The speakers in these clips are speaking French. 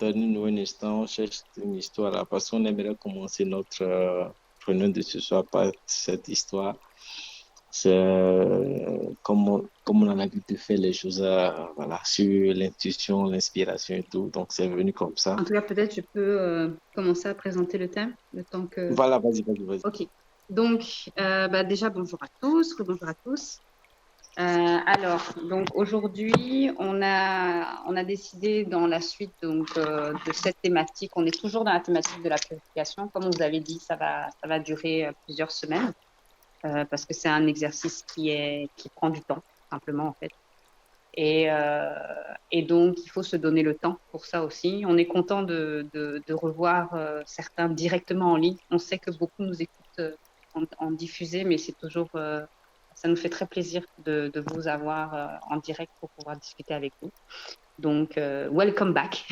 Donne-nous un instant, on cherche une histoire là, parce qu'on aimerait commencer notre réunion de ce soir par cette histoire. C'est comme on a l'habitude de faire les choses voilà, sur l'intuition, l'inspiration et tout. Donc, c'est venu comme ça. En tout cas, peut-être je peux commencer à présenter le thème, le temps que... Voilà, vas-y, vas-y, vas-y. Ok. Donc, déjà, bonjour à tous, rebonjour à tous. Donc aujourd'hui, on a décidé dans la suite de cette thématique, on est toujours dans la thématique de la purification. Comme on vous avait dit, ça va durer plusieurs semaines parce que c'est un exercice qui prend du temps, simplement en fait. Et donc, il faut se donner le temps pour ça aussi. On est content de revoir certains directement en ligne. On sait que beaucoup nous écoutent en diffusé, mais c'est toujours, ça nous fait très plaisir de vous avoir en direct pour pouvoir discuter avec vous. Donc, welcome back.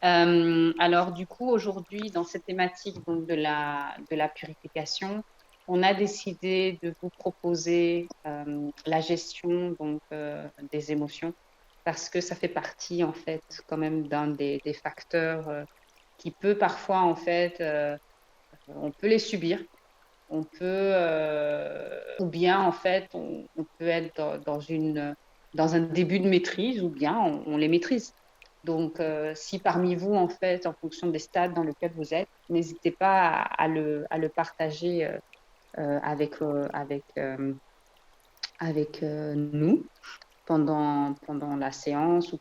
Alors, du coup, aujourd'hui, dans cette thématique donc, de la purification, on a décidé de vous proposer la gestion des émotions parce que ça fait partie, en fait, quand même d'un des facteurs qui peut parfois, en fait, on peut les subir, ou bien, en fait, on peut être dans un début de maîtrise ou bien on les maîtrise. Donc, si parmi vous, en fait, en fonction des stades dans lesquels vous êtes, n'hésitez pas à le partager avec nous pendant la séance ou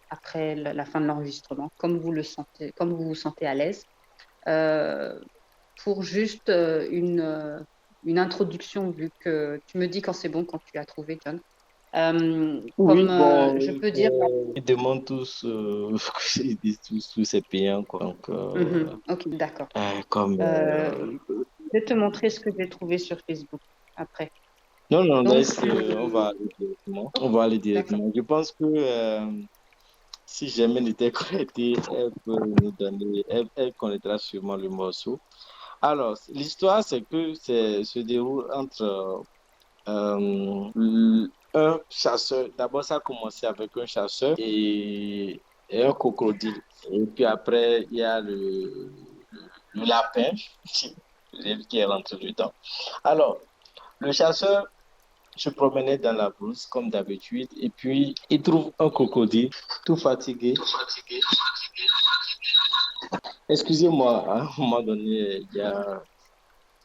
après la fin de l'enregistrement, comme vous le sentez, comme vous vous sentez à l'aise, euh, pour juste une introduction, vu que tu me dis quand c'est bon, quand tu as trouvé, John. Oui, Comme bon, je peux dire, ils demandent tous, ils disent tous c'est payant, quoi. Donc, ok, d'accord. comme, Je vais te montrer ce que j'ai trouvé sur Facebook après. non, non, Donc, laisse, on va aller directement. On va aller d'accord. directement. Je pense que si jamais n'était connectée, elle peut nous donner, elle connaîtra sûrement le morceau. Alors, l'histoire, c'est que c'est se déroule entre un chasseur. D'abord, ça a commencé avec un chasseur et un crocodile. Et puis après, il y a le lapin qui est rentré dedans. Alors, le chasseur se promenait dans la brousse comme d'habitude et puis il trouve un crocodile tout fatigué. Excusez-moi, à un moment donné,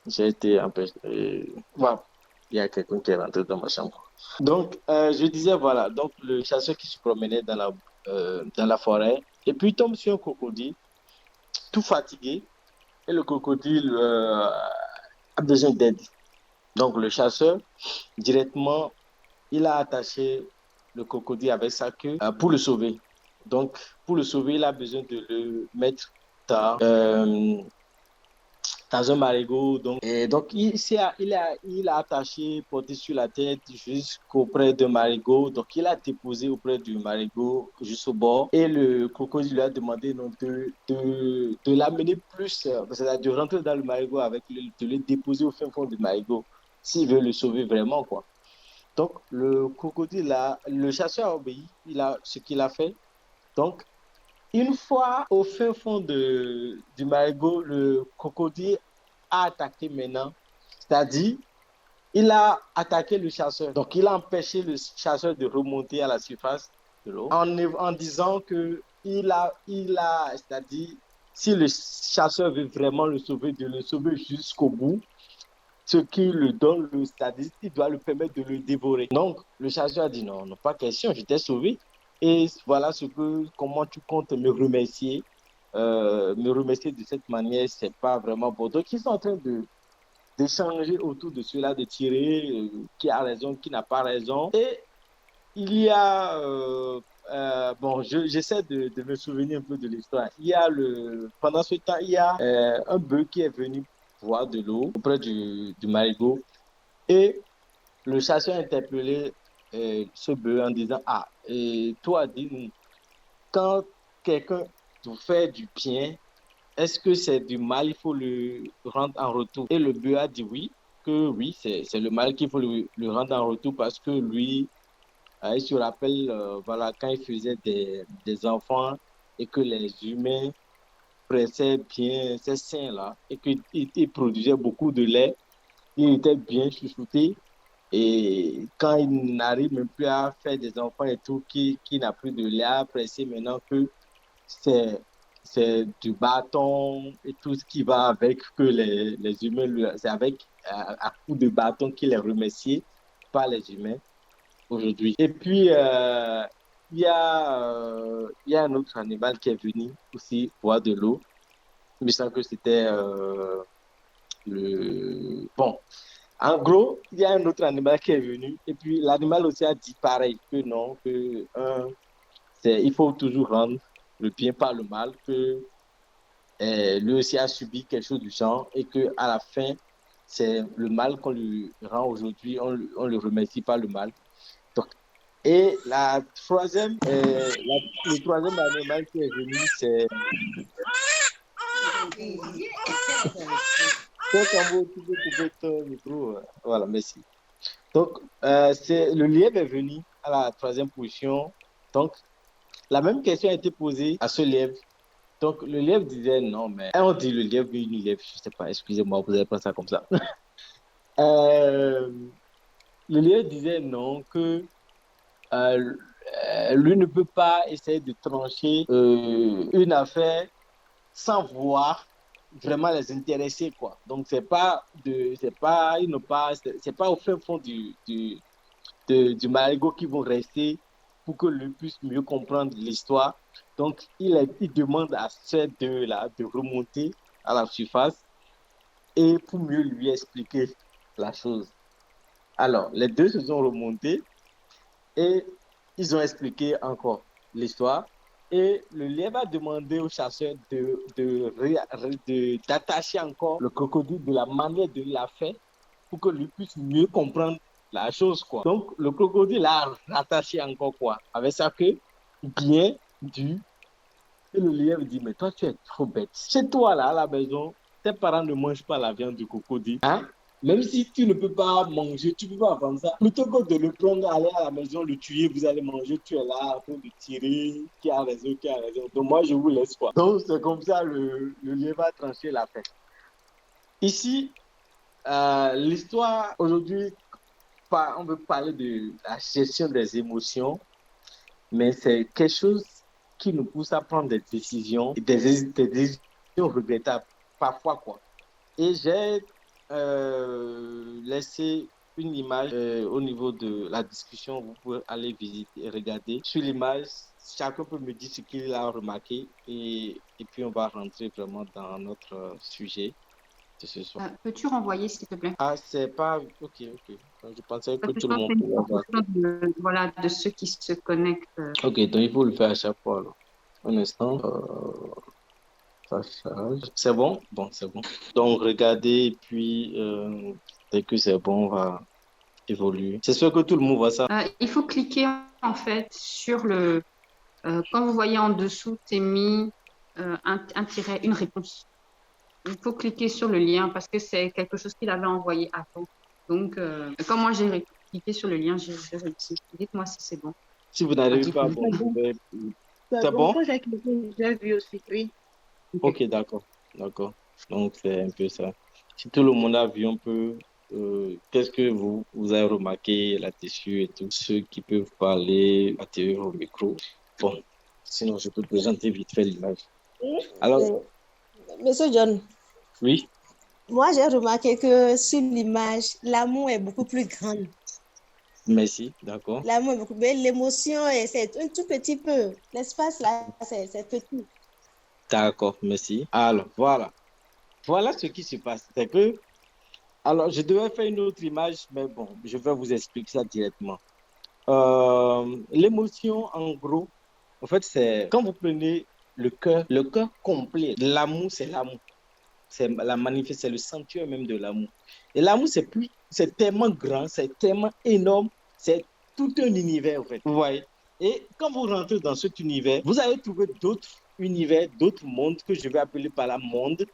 j'ai été empêché. Voilà, il y a quelqu'un qui est rentré dans ma chambre. Donc, je disais, voilà, donc le chasseur qui se promenait dans la forêt et puis il tombe sur un crocodile tout fatigué et le crocodile a besoin d'aide. Donc, le chasseur, directement, il a attaché le crocodile avec sa queue pour le sauver. Donc, pour le sauver, il a besoin de le mettre dans, dans un marigot. Donc il a attaché, porté sur la tête jusqu'auprès d'un marigot. Donc, il a déposé auprès du marigot, juste au bord. Et le crocodile lui a demandé donc, de l'amener plus, c'est-à-dire de rentrer dans le marigot de le déposer au fin fond du marigot, s'il veut le sauver vraiment, quoi. Donc, le chasseur a obéi, ce qu'il a fait. Donc, une fois au fin fond du marigot, le crocodile a attaqué maintenant. C'est-à-dire, il a attaqué le chasseur. Donc, il a empêché le chasseur de remonter à la surface de l'eau en disant que c'est-à-dire, si le chasseur veut vraiment le sauver, de le sauver jusqu'au bout, ce qui le donne le c'est-à-dire, il doit le permettre de le dévorer. Donc, le chasseur a dit non, non, pas question, je t'ai sauvé. Et voilà comment tu comptes me remercier de cette manière, c'est pas vraiment bon. Donc, ils sont en train d'échanger autour de cela, de tirer qui a raison, qui n'a pas raison. Et il y a, bon, j'essaie de me souvenir un peu de l'histoire. Pendant ce temps, il y a un bœuf qui est venu boire de l'eau auprès du marigot. Et le chasseur a interpellé ce bœuf en disant, ah, et toi, dis-nous, quand quelqu'un te fait du bien, est-ce que c'est du mal, il faut le rendre en retour? Et le bœuf a dit oui, que oui, c'est le mal qu'il faut le rendre en retour parce que lui, il se rappelle, voilà, quand il faisait des enfants et que les humains pressaient bien ces seins-là et qu'ils produisaient beaucoup de lait, il était bien chouchouté. Et quand il n'arrive même plus à faire des enfants et tout, qui n'a plus de lait à presser maintenant que c'est, c'est du bâton et tout ce qui va avec que les humains, c'est avec à coup de bâton qu'il est remercié par les humains aujourd'hui. Et puis, il y a un autre animal qui est venu aussi boire de l'eau. Il me semble que c'était Bon, en gros, il y a un autre animal qui est venu. Et puis, l'animal aussi a dit pareil, que non, que il faut toujours rendre le bien par le mal, que lui aussi a subi quelque chose du genre et que à la fin, c'est le mal qu'on lui rend aujourd'hui, on le remercie par le mal. Donc, et le troisième animal qui est venu, c'est... Donc, Ambo, tu peux couper ton micro. Voilà, merci. Donc, le lièvre est venu à la troisième position. Donc, la même question a été posée à ce lièvre. Donc, le lièvre disait non, mais on dit le lièvre, oui, le lièvre, je ne sais pas, excusez-moi, vous avez pas ça comme ça. Euh, le lièvre disait non, que euh, lui ne peut pas essayer de trancher une affaire sans voir vraiment les intéresser, quoi. Donc, c'est pas au fin fond du marigot qui vont rester pour que lui puisse mieux comprendre l'histoire. Donc, il demande à ces deux-là de remonter à la surface et pour mieux lui expliquer la chose. Alors, les deux se sont remontés et ils ont expliqué encore l'histoire. Et le lièvre a demandé au chasseur d'attacher encore le crocodile de la manière de l'a fait pour que lui puisse mieux comprendre la chose, quoi. Donc, le crocodile a rattaché encore, quoi. Avec ça que, bien du. Et le lièvre dit, mais toi, tu es trop bête. Chez toi, là, à la maison, tes parents ne mangent pas la viande du crocodile. Hein? Même si tu ne peux pas manger, tu ne peux pas vendre ça. Plutôt que de le prendre, aller à la maison, le tuer, vous allez manger, tu es là en train de tirer, qui a raison, qui a raison. Donc moi, je vous laisse quoi. Donc c'est comme ça, le lièvre a tranché la fête. Ici, l'histoire, aujourd'hui, on veut parler de la gestion des émotions, mais c'est quelque chose qui nous pousse à prendre des décisions, des décisions regrettables, parfois quoi. Et j'ai laissé une image au niveau de la discussion. Vous pouvez aller visiter et regarder. Sur l'image, chacun peut me dire ce qu'il a remarqué et puis on va rentrer vraiment dans notre sujet de ce soir. Peux-tu renvoyer, s'il te plaît? Ah, c'est pas... Ok, ok. Je pensais que Parce que tout je le pense monde que c'est pouvait une avoir. fonction voilà, de ceux qui se connectent. Ok, donc il faut le faire à chaque fois. Alors. Un instant. Ça charge. C'est bon? Bon, c'est bon. Donc, regardez, et puis, dès que c'est bon, on va évoluer. C'est sûr que tout le monde voit ça. Il faut cliquer, en fait, sur le... quand vous voyez en dessous, c'est mis un tiret, une réponse. Il faut cliquer sur le lien parce que c'est quelque chose qu'il avait envoyé avant. Donc, quand moi j'ai cliqué sur le lien, j'ai réussi. Dites-moi si c'est bon. Si vous n'arrivez pas, bon, vous pouvez... C'est bon? Quand j'ai cliqué, j'ai vu aussi, oui. Ok, d'accord. D'accord. Donc, c'est un peu ça. Si tout le monde a vu un peu, qu'est-ce que vous avez remarqué là-dessus et tout, ceux qui peuvent parler, attirer au micro. Bon, sinon, je peux présenter vite fait l'image. Alors, Monsieur John, oui, moi j'ai remarqué que sur l'image, l'amour est beaucoup plus grand. merci, d'accord. L'amour est beaucoup plus... L'émotion, c'est un tout petit peu. L'espace là, c'est petit. D'accord, merci. Alors, voilà. Voilà ce qui se passe. C'est que, alors, je devais faire une autre image, mais bon, je vais vous expliquer ça directement. L'émotion, en gros, en fait, c'est quand vous prenez le cœur complet. L'amour, c'est l'amour. C'est la manifeste, c'est le sanctuaire même de l'amour. Et l'amour, c'est tellement grand, c'est tellement énorme, c'est tout un univers, en fait. Vous voyez? Et quand vous rentrez dans cet univers, vous allez trouver d'autres univers, d'autres mondes que je vais appeler par la monde.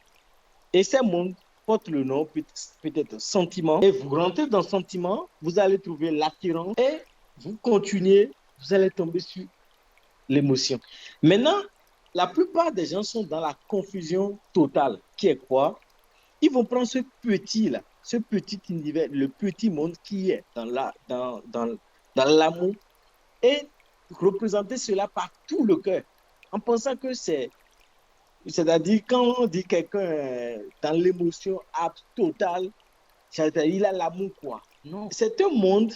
Et ces mondes portent le nom peut-être sentiment. Et vous rentrez dans sentiment, vous allez trouver l'attirance et vous continuez, vous allez tomber sur l'émotion. Maintenant, la plupart des gens sont dans la confusion totale, qui est quoi? Ils vont prendre ce petit-là, ce petit univers, le petit monde qui est dans l'amour et représenter cela par tout le cœur, en pensant que c'est-à-dire quand on dit quelqu'un dans l'émotion totale, c'est-à-dire il a l'amour quoi. Non, c'est un monde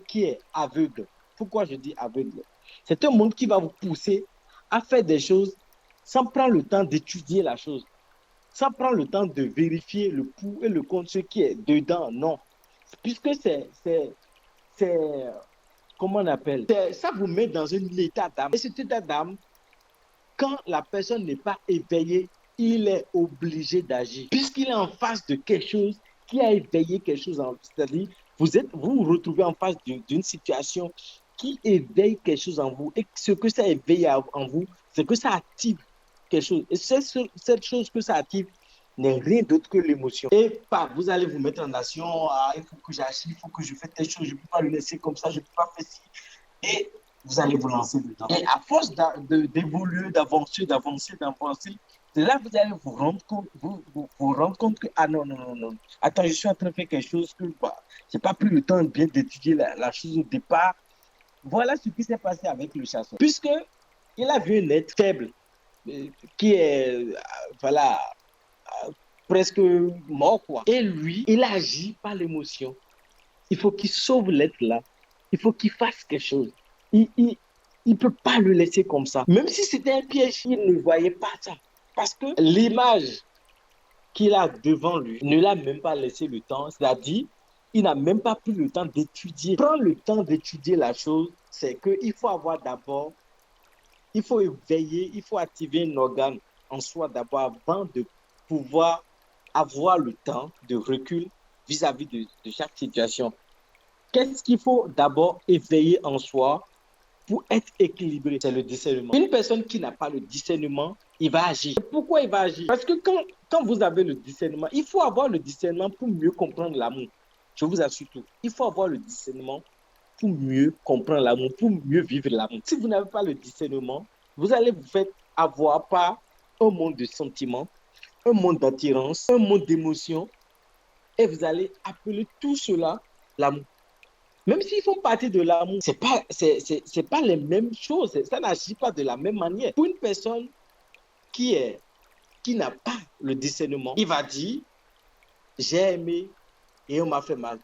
qui est aveugle. Pourquoi je dis aveugle? C'est un monde qui va vous pousser à faire des choses sans prendre le temps d'étudier la chose, sans prendre le temps de vérifier le pour et le contre, ce qui est dedans. Non. Puisque c'est comment on appelle? Ça vous met dans un état d'âme. Et cet état d'âme, quand la personne n'est pas éveillée, il est obligé d'agir. Puisqu'il est en face de quelque chose qui a éveillé quelque chose en vous. C'est-à-dire, vous retrouvez en face d'une situation qui éveille quelque chose en vous. Et ce que ça éveille en vous, c'est que ça active quelque chose. Et cette chose que ça active n'est rien d'autre que l'émotion. Et vous allez vous mettre en action. Ah, il faut que j'agisse, il faut que je fasse telle chose. Je ne peux pas le laisser comme ça, je ne peux pas faire ci. Et vous allez vous lancer dedans. Et à force d'évoluer, d'avancer, c'est là que vous allez vous rendre compte, vous rendre compte que, ah non, non, non, non. Attends, je suis en train de faire quelque chose que je n'ai pas pris le temps de bien d'étudier la chose au départ. Voilà ce qui s'est passé avec le chasseur. Puisqu'il a vu un être faible, qui est, voilà, presque mort, quoi. Et lui, il agit par l'émotion. Il faut qu'il sauve l'être là. Il faut qu'il fasse quelque chose. Il ne peut pas le laisser comme ça. Même si c'était un piège, il ne voyait pas ça. Parce que l'image qu'il a devant lui ne l'a même pas laissé le temps. C'est-à-dire, il n'a même pas pris le temps d'étudier. Prendre le temps d'étudier la chose, c'est qu'il faut avoir d'abord, il faut veiller, il faut activer un organe en soi d'abord avant de pouvoir avoir le temps de recul vis-à-vis de chaque situation. Qu'est-ce qu'il faut d'abord éveiller en soi pour être équilibré? C'est le discernement. Une personne qui n'a pas le discernement, il va agir. Pourquoi il va agir? Parce que quand vous avez le discernement, il faut avoir le discernement pour mieux comprendre l'amour. Je vous assure tout. Il faut avoir le discernement pour mieux comprendre l'amour, pour mieux vivre l'amour. Si vous n'avez pas le discernement, vous allez vous faire avoir par un monde de sentiments, un monde d'attirance, un monde d'émotions, et vous allez appeler tout cela l'amour. Même s'ils font partie de l'amour, c'est pas les mêmes choses. Ça n'agit pas de la même manière. Pour une personne qui n'a pas le discernement, il va dire, j'ai aimé et on m'a fait mal.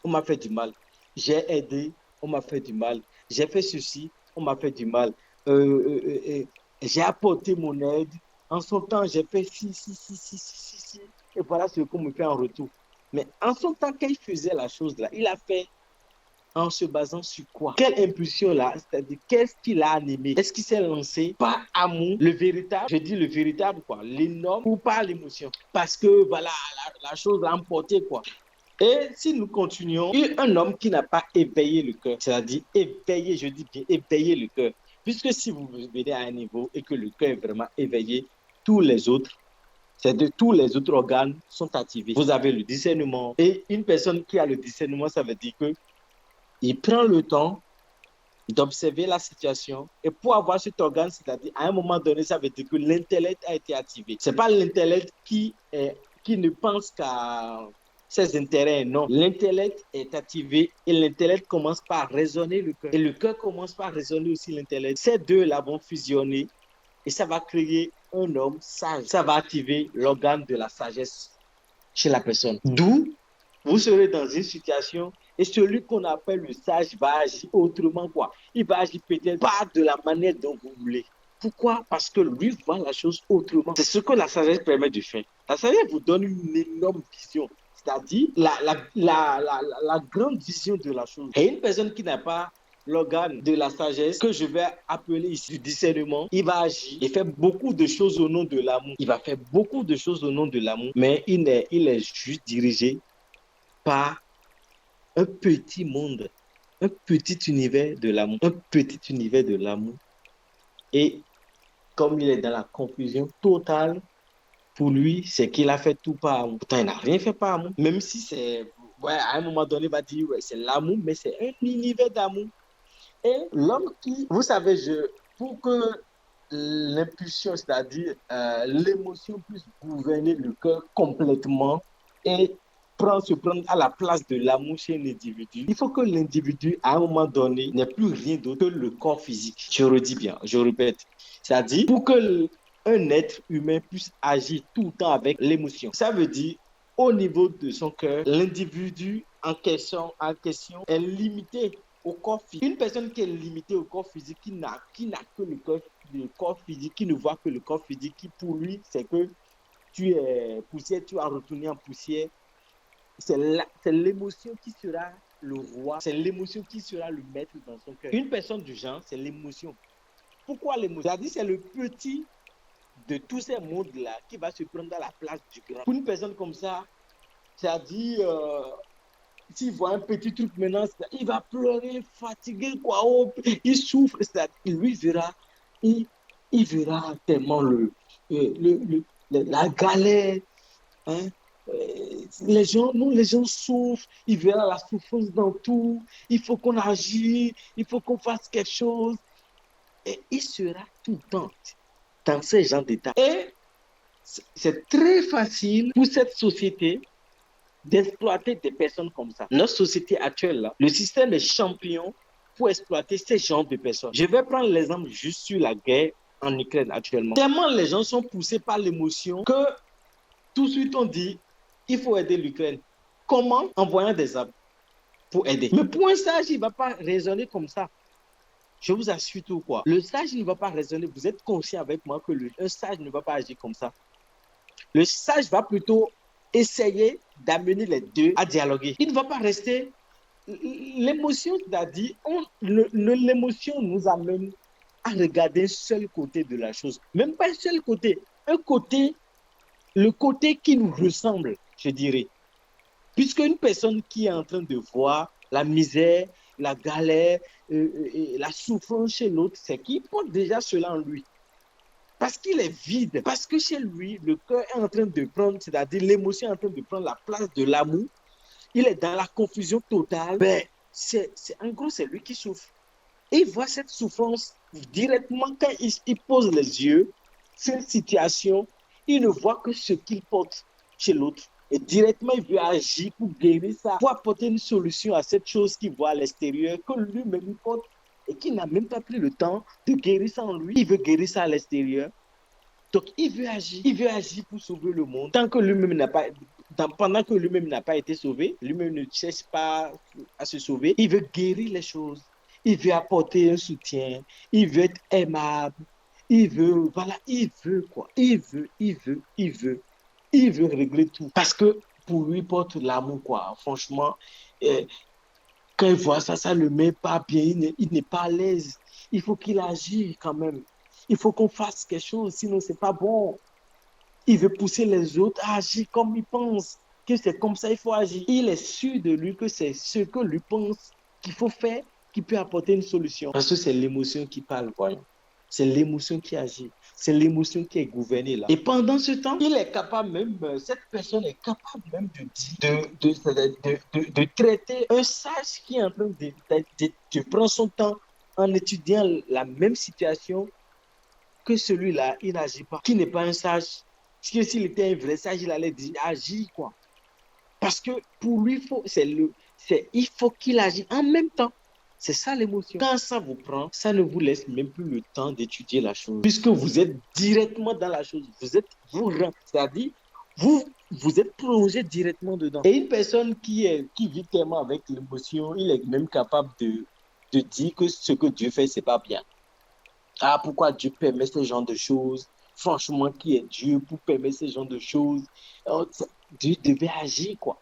On m'a fait du mal. J'ai aidé, on m'a fait du mal. J'ai fait ceci, on m'a fait du mal. J'ai apporté mon aide. En son temps, j'ai fait ci. Et voilà ce qu'on me fait en retour. Mais en son temps, quand il faisait la chose là, il a fait en se basant sur quoi? Quelle impulsion là? C'est-à-dire, qu'est-ce qui l'a animé? Est-ce qu'il s'est lancé par amour, le véritable? Je dis le véritable, quoi, l'énorme, ou par l'émotion? Parce que, voilà, la chose l'a emporté, quoi. Et si nous continuons, un homme qui n'a pas éveillé le cœur, c'est-à-dire éveillé, je dis bien éveillé le cœur, puisque si vous venez à un niveau et que le cœur est vraiment éveillé, tous les autres organes sont activés. Vous avez le discernement. Et une personne qui a le discernement, ça veut dire que il prend le temps d'observer la situation et pour avoir cet organe, c'est-à-dire à un moment donné, ça veut dire que l'intellect a été activé. Ce n'est pas l'intellect qui ne pense qu'à ses intérêts, non. L'intellect est activé et l'intellect commence par raisonner le cœur. Et le cœur commence par raisonner aussi l'intellect. Ces deux-là vont fusionner et ça va créer un homme sage. Ça va activer l'organe de la sagesse chez la personne. D'où vous serez dans une situation et celui qu'on appelle le sage va agir autrement, quoi. Il va agir peut-être pas de la manière dont vous voulez. Pourquoi? Parce que lui voit la chose autrement. C'est ce que la sagesse permet de faire. La sagesse vous donne une énorme vision, c'est-à-dire la grande vision de la chose. Et une personne qui n'a pas l'organe de la sagesse, que je vais appeler ici du discernement, il va agir et faire beaucoup de choses au nom de l'amour. Il va faire beaucoup de choses au nom de l'amour, mais il est juste dirigé par un petit monde, un petit univers de l'amour, un petit univers de l'amour. Et comme il est dans la confusion totale, pour lui, c'est qu'il a fait tout par amour. Pourtant, il n'a rien fait par amour. Même si c'est, ouais, à un moment donné, il va dire, ouais, c'est l'amour, mais c'est un univers d'amour. Et l'homme qui, vous savez, pour que l'impulsion, c'est-à-dire l'émotion puisse gouverner le cœur complètement et se prendre à la place de l'amour chez l'individu, il faut que l'individu, à un moment donné, n'ait plus rien d'autre que le corps physique. Je redis bien, je répète. C'est-à-dire, pour que un être humain puisse agir tout le temps avec l'émotion, ça veut dire, au niveau de son cœur, l'individu en question est limité au corps physique. Une personne qui est limitée au corps physique, qui n'a que le corps physique, qui ne voit que le corps physique, qui pour lui, c'est que tu es poussière, tu as retourné en poussière, c'est l'émotion qui sera le roi, c'est l'émotion qui sera le maître dans son cœur. Une personne du genre, c'est l'émotion. Pourquoi l'émotion? C'est-à-dire, c'est le petit de tous ces mondes-là qui va se prendre à la place du grand. Pour une personne comme ça, c'est-à-dire, s'il voit un petit truc maintenant, il va pleurer, fatigué, quoi. Oh, il souffre, lui verra, il verra tellement la galère. Hein? Les gens souffrent, il verra la souffrance dans tout. Il faut qu'on agisse, il faut qu'on fasse quelque chose. Et il sera tout le temps dans ce genre d'état. Et c'est très facile pour cette société d'exploiter des personnes comme ça. Notre société actuelle, là, le système est champion pour exploiter ces genres de personnes. Je vais prendre l'exemple juste sur la guerre en Ukraine actuellement. Tellement les gens sont poussés par l'émotion que tout de suite on dit il faut aider l'Ukraine. Comment? En voyant des armes pour aider. Mais pour un sage, il ne va pas raisonner comme ça. Je vous assure tout quoi. Le sage ne va pas raisonner. Vous êtes conscient avec moi que un sage ne va pas agir comme ça. Le sage va plutôt essayer d'amener les deux à dialoguer. Il ne va pas rester. L'émotion, c'est-à-dire, l'émotion nous amène à regarder un seul côté de la chose. Même pas un seul côté. Le côté qui nous ressemble, je dirais. Puisque une personne qui est en train de voir la misère, la galère, la souffrance chez l'autre, c'est qu'il porte déjà cela en lui. Parce qu'il est vide, parce que chez lui, le cœur est en train de prendre, c'est-à-dire l'émotion est en train de prendre la place de l'amour. Il est dans la confusion totale. Ben, en gros, c'est lui qui souffre. Et il voit cette souffrance directement quand il pose les yeux sur une situation. Il ne voit que ce qu'il porte chez l'autre. Et directement, il veut agir pour guérir ça, pour apporter une solution à cette chose qu'il voit à l'extérieur, que lui-même porte et qui n'a même pas pris le temps de guérir ça en lui. Il veut guérir ça à l'extérieur. Donc, il veut agir pour sauver le monde. Pendant que lui-même n'a pas été sauvé, lui-même ne cherche pas à se sauver, il veut guérir les choses. Il veut apporter un soutien. Il veut être aimable. Il veut quoi. Il veut régler tout. Parce que pour lui, il porte l'amour, quoi. Franchement, quand il voit ça, ça ne le met pas bien. Il n'est pas à l'aise. Il faut qu'il agisse quand même. Il faut qu'on fasse quelque chose, sinon ce n'est pas bon. Il veut pousser les autres à agir comme il pense, que c'est comme ça il faut agir. Il est sûr de lui que c'est ce que lui pense qu'il faut faire qui peut apporter une solution. Parce que c'est l'émotion qui parle, voyons. C'est l'émotion qui agit. C'est l'émotion qui est gouvernée là. Et pendant ce temps, il est capable même, cette personne est capable même de traiter un sage qui est en train de prendre son temps en étudiant la même situation que celui-là, il n'agit pas, qui n'est pas un sage. Parce que s'il était un vrai sage, il allait dire agir, quoi. Parce que pour lui, il faut qu'il agisse en même temps. C'est ça l'émotion. Quand ça vous prend, ça ne vous laisse même plus le temps d'étudier la chose. Puisque vous êtes directement dans la chose. C'est-à-dire, vous êtes plongé directement dedans. Et une personne qui vit tellement avec l'émotion, il est même capable de dire que ce que Dieu fait, c'est pas bien. Ah, pourquoi Dieu permet ce genre de choses? Franchement, qui est Dieu pour permettre ce genre de choses? Dieu devait agir, quoi.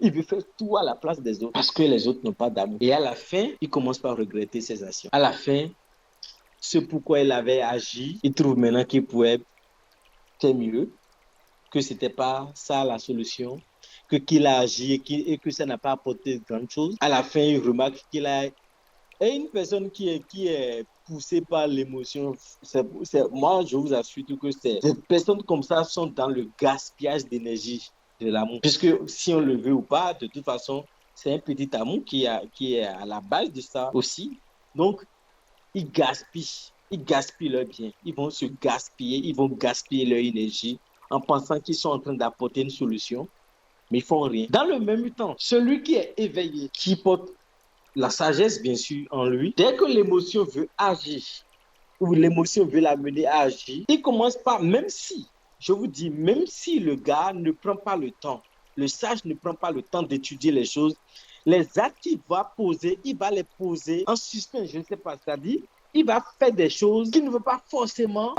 Il veut faire tout à la place des autres parce que les autres n'ont pas d'amour. Et à la fin, il commence par regretter ses actions. À la fin, ce pourquoi il avait agi, il trouve maintenant qu'il pouvait faire mieux, que ce n'était pas ça la solution, qu'il a agi et que ça n'a pas apporté grand chose. À la fin, il remarque qu'il a... Et une personne qui est poussée par l'émotion, moi, je vous assure que ces personnes comme ça sont dans le gaspillage d'énergie de l'amour. Puisque si on le veut ou pas, de toute façon, c'est un petit amour qui est à la base de ça aussi. Donc, il gaspille ils gaspillent leur bien. Ils vont se gaspiller, ils vont gaspiller leur énergie en pensant qu'ils sont en train d'apporter une solution, mais ils font rien. Dans le même temps, celui qui est éveillé, qui porte la sagesse, bien sûr, en lui, dès que l'émotion veut agir, ou l'émotion veut l'amener à agir, il commence par, même si, je vous dis, même si le gars ne prend pas le temps, le sage ne prend pas le temps d'étudier les choses, les actes qu'il va poser, il va les poser en suspens, je ne sais pas, c'est-à-dire, il va faire des choses qui ne veut pas forcément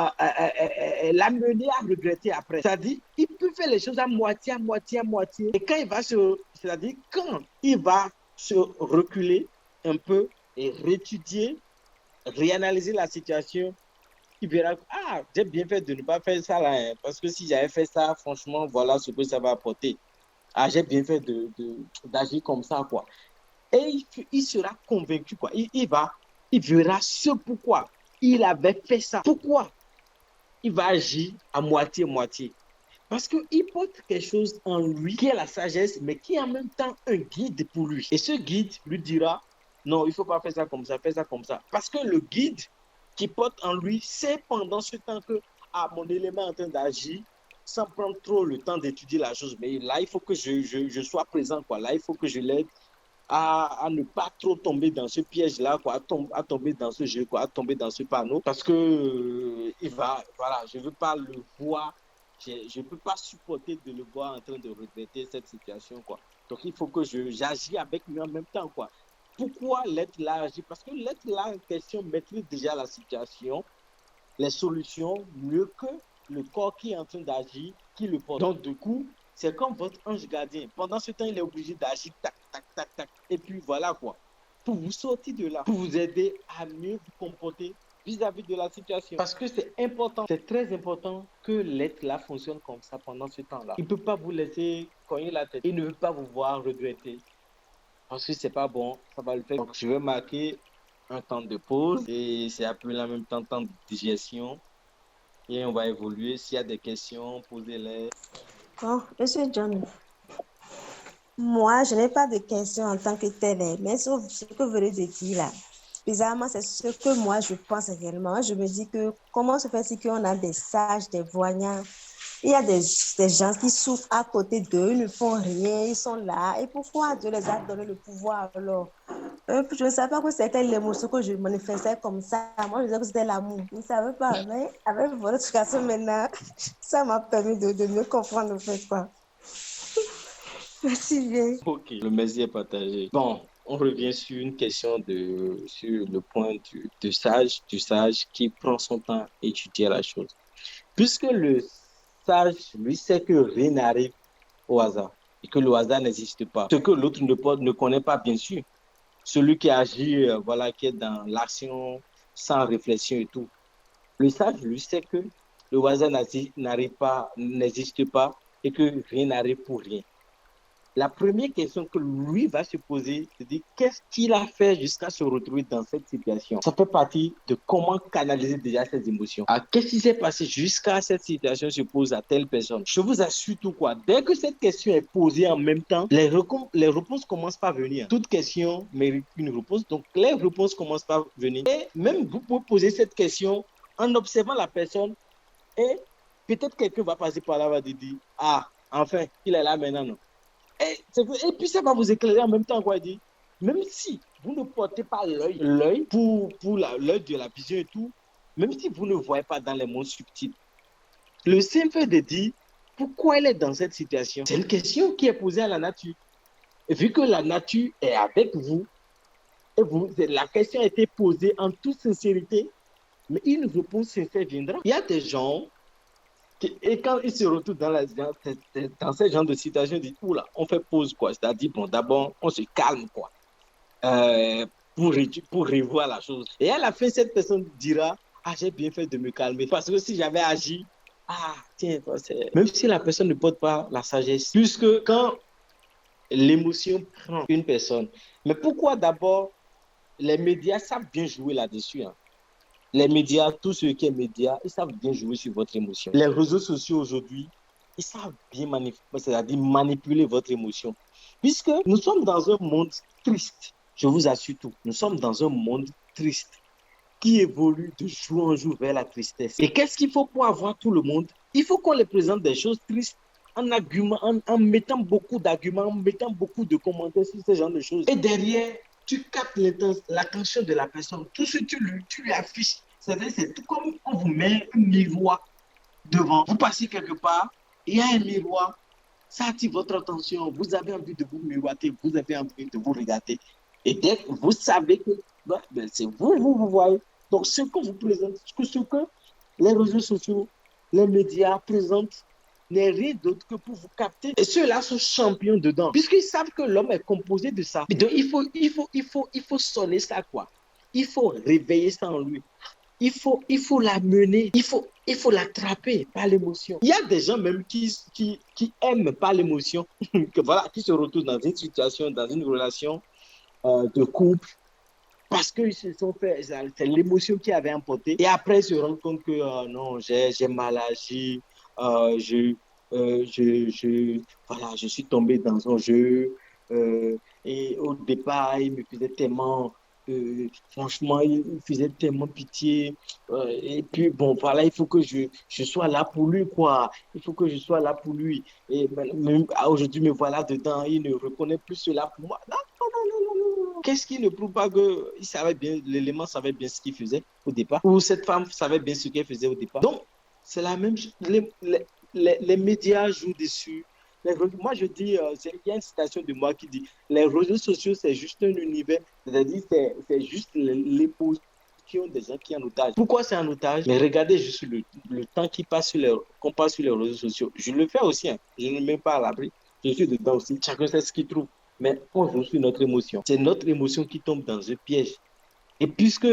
l'amener à regretter après. C'est-à-dire, il peut faire les choses à moitié, à moitié, à moitié. Et quand il va c'est-à-dire, quand il va se reculer un peu et réétudier, réanalyser la situation, il verra, ah, j'ai bien fait de ne pas faire ça là, hein, parce que si j'avais fait ça, franchement, voilà ce que ça va apporter. Ah, j'ai bien fait d'agir comme ça, quoi. Et il sera convaincu, quoi. Il verra ce pourquoi il avait fait ça. Pourquoi il va agir à moitié-moitié. Parce qu'il porte quelque chose en lui qui est la sagesse, mais qui est en même temps un guide pour lui. Et ce guide lui dira, non, il ne faut pas faire ça comme ça, fais ça comme ça. Parce que le guide qui porte en lui sait pendant ce temps que mon élément est en train d'agir sans prendre trop le temps d'étudier la chose. Mais là, il faut que je sois présent, quoi. Là, il faut que je l'aide à ne pas trop tomber dans ce piège-là, quoi, à tomber dans ce jeu, quoi, à tomber dans ce panneau. Parce que voilà, je ne veux pas le voir, je ne peux pas supporter de le voir en train de regretter cette situation, quoi. Donc, il faut que j'agis avec lui en même temps, quoi. Pourquoi l'être là agit? Parce que l'être là en question maîtrise déjà la situation, les solutions, mieux que le corps qui est en train d'agir, qui le porte. Donc, du coup, c'est comme votre ange gardien. Pendant ce temps, il est obligé d'agir, tac, tac, tac, tac. Et puis, voilà quoi. Pour vous sortir de là, pour vous aider à mieux vous comporter vis-à-vis de la situation. Parce que c'est important, c'est très important que l'être là fonctionne comme ça pendant ce temps-là. Il ne peut pas vous laisser cogner la tête. Il ne veut pas vous voir regretter. Parce que c'est pas bon, ça va le faire. Donc, je vais marquer un temps de pause et c'est appelé en même temps de digestion. Et on va évoluer. S'il y a des questions, posez-les. Bon, Monsieur John, moi, je n'ai pas de questions en tant que telle, mais sauf ce que vous venez de dire là, bizarrement, c'est ce que moi, je pense réellement. Je me dis que comment se fait-il qu'on a des sages, des voyants? Il y a des gens qui souffrent à côté d'eux, ils ne font rien, ils sont là. Et pourquoi Dieu les a donné le pouvoir alors? Je ne savais pas que c'était l'émotion que je manifestais comme ça. Moi, je disais que c'était l'amour. Je ne savais pas, mais avec votre explication maintenant, ça m'a permis de mieux comprendre le fait, quoi. Merci bien. Ok, le merci est partagé. Bon, on revient sur une question sur le point du sage qui prend son temps à étudier la chose. Puisque le sage, lui, sait que rien n'arrive au hasard et que le hasard n'existe pas. Ce que l'autre ne connaît pas, bien sûr. Celui qui agit, voilà, qui est dans l'action sans réflexion et tout. Le sage, lui, sait que le hasard n'existe pas et que rien n'arrive pour rien. La première question que lui va se poser, c'est de qu'est-ce qu'il a fait jusqu'à se retrouver dans cette situation. Ça fait partie de comment canaliser déjà ses émotions. Qu'est-ce qui s'est passé jusqu'à cette situation se pose à telle personne. Je vous assure tout quoi. Dès que cette question est posée en même temps, les réponses commencent par venir. Toute question mérite une réponse, donc les réponses commencent par venir. Et même vous pouvez poser cette question en observant la personne et peut-être quelqu'un va passer par là, va dire, ah, enfin, il est là maintenant, non? Et puis ça va vous éclairer en même temps, quoi, dit. Même si vous ne portez pas l'œil pour l'œil de la vision et tout, même si vous ne voyez pas dans les mondes subtils, le simple fait de dire pourquoi elle est dans cette situation, c'est une question qui est posée à la nature. Et vu que la nature est avec vous, la question a été posée en toute sincérité, mais une réponse sincère viendra. Il y a des gens et quand ils se retrouvent dans ce genre de situation, ils disent, oula, on fait pause, quoi. C'est-à-dire, bon, d'abord, on se calme, quoi, pour revoir la chose. Et à la fin, cette personne dira, ah, j'ai bien fait de me calmer. Parce que si j'avais agi, ah, tiens, même si la personne ne porte pas la sagesse, puisque quand l'émotion prend une personne, mais pourquoi d'abord les médias savent bien jouer là-dessus, hein? Les médias, tous ceux qui sont médias, ils savent bien jouer sur votre émotion. Les réseaux sociaux aujourd'hui, ils savent bien manipuler votre émotion. Puisque nous sommes dans un monde triste, je vous assure tout, nous sommes dans un monde triste. qui évoluent de jour en jour vers la tristesse. Et qu'est-ce qu'il faut pour avoir tout le monde? Il faut qu'on les présente des choses tristes en mettant beaucoup d'arguments, en mettant beaucoup de commentaires sur ce genre de choses. Et derrière, tu captes l'attention de la personne. Tout ce que tu lui affiches, c'est tout comme on vous met un miroir devant. Vous passez quelque part, il y a un miroir, ça attire votre attention. Vous avez envie de vous miroiter, vous avez envie de vous regarder. Et dès que vous savez que c'est vous voyez. Donc, ce que vous présentez, ce que les réseaux sociaux, les médias présentent, n'est rien d'autre que pour vous capter. Et ceux-là sont champions dedans, puisqu'ils savent que l'homme est composé de ça. Et donc, il faut sonner ça, quoi. Il faut réveiller ça en lui. Il faut l'amener, il faut l'attraper par l'émotion. Il y a des gens même qui aiment pas l'émotion, voilà, qui se retrouvent dans une situation, dans une relation de couple, parce qu'ils se sont fait, c'est l'émotion qui avait emporté. Et après, ils se rendent compte que non, j'ai mal agi, voilà, je suis tombé dans un jeu. Et au départ, il me faisait tellement, franchement, il faisait tellement pitié. Et puis, bon, voilà, il faut que je sois là pour lui, quoi. Il faut que je sois là pour lui. Et même, aujourd'hui, me voilà dedans, il ne reconnaît plus cela pour moi. Non, non, non, non, non, non. Qu'est-ce qui ne prouve pas que il savait bien, l'élément savait bien ce qu'il faisait au départ, ou cette femme savait bien ce qu'elle faisait au départ. Donc, c'est la même chose. Les médias jouent dessus. Moi, je dis, il y a une citation de moi qui dit, les réseaux sociaux, c'est juste un univers, c'est-à-dire c'est juste l'émotion des gens qui sont en otage. Pourquoi c'est en otage? Mais regardez juste le temps qu'on passe sur les réseaux sociaux. Je le fais aussi, hein. Je ne mets pas à l'abri. Je suis dedans aussi. Chacun sait ce qu'il trouve. Mais on joue sur notre émotion. C'est notre émotion qui tombe dans un piège. Et puisque